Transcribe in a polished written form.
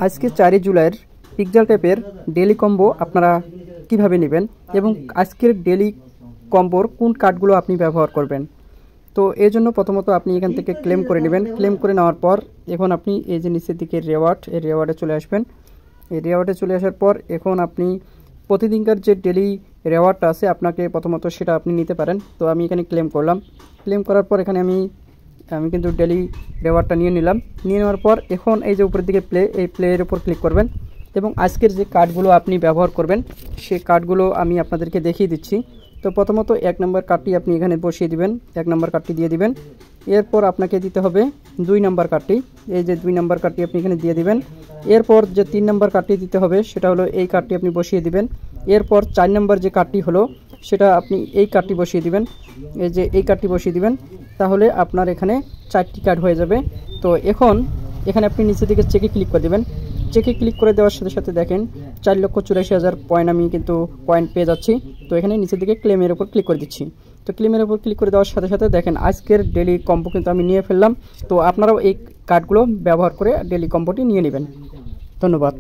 আজকে 4 জুলাইয়ের pixel ট্যাপের daily combo আপনারা কিভাবে নেবেন এবং আজকের ডেলি কম্বোর কোন কার্ডগুলো আপনি ব্যবহার করবেন। তো এই জন্য প্রথমত আপনি এখান থেকে ক্লেম করে নেবেন। ক্লেম করে নেওয়ার পর এখন আপনি এই যে নিচের দিকে রেওয়ার্ড, এই রেওয়ার্ডে চলে আসবেন। এই রেওয়ার্ডে চলে আসার পর এখন আপনি প্রতিদিনকার যে ডেলি রেওয়ার্ডটা আছে আপনাকে প্রথমত সেটা আপনি নিতে পারেন। তো আমি এখানে ক্লেম করলাম। ক্লেম করার পর এখানে আমি কিন্তু ডেলি রেওয়ার্ডটা নিয়ে নিলাম। নিয়ে নেওয়ার পর এখন এই যে উপরের দিকে এই প্লের উপর ক্লিক করবেন এবং আজকের যে কার্ডগুলো আপনি ব্যবহার করবেন সেই কার্ডগুলো আমি আপনাদেরকে দেখিয়ে দিচ্ছি। তো প্রথমত 1 নম্বর কার্ডটি আপনি এখানে বসিয়ে দিবেন, 1 নম্বর কার্ডটি দিয়ে দিবেন। এরপর আপনাকে দিতে হবে 2 নম্বর কার্ডটি, এই যে 2 নম্বর কার্ডটি আপনি এখানে দিয়ে দিবেন। এরপর যে 3 নম্বর কার্ডটি দিতে হবে সেটা হলো এই কার্ডটি আপনি বসিয়ে দিবেন। এরপর 4 নম্বর যে কার্ডটি হলো সেটা আপনি এই কার্ডটি বসিয়ে দিবেন, এই যে এই কার্ডটি বসিয়ে দিবেন। তাহলে আপনার এখানে 4টি কার্ড হয়ে যাবে। তো এখন এখানে আপনি নিচের দিকে চেকে ক্লিক করে দেবেন। চেকে ক্লিক করে দেওয়ার সাথে সাথে দেখেন 4,84,000 পয়েন্ট আমি কিন্তু পয়েন্ট পেয়ে যাচ্ছি। তো এখানে নিচের দিকে ক্লেমের উপর ক্লিক করে দিচ্ছি। তো ক্লেমের উপর ক্লিক করে দেওয়ার সাথে সাথে দেখেন আজকের ডেলি কম্বো কিন্তু আমি নিয়ে ফেললাম। তো আপনারাও এই কার্ডগুলো ব্যবহার করে ডেলি কম্বোটি নিয়ে নেবেন। ধন্যবাদ।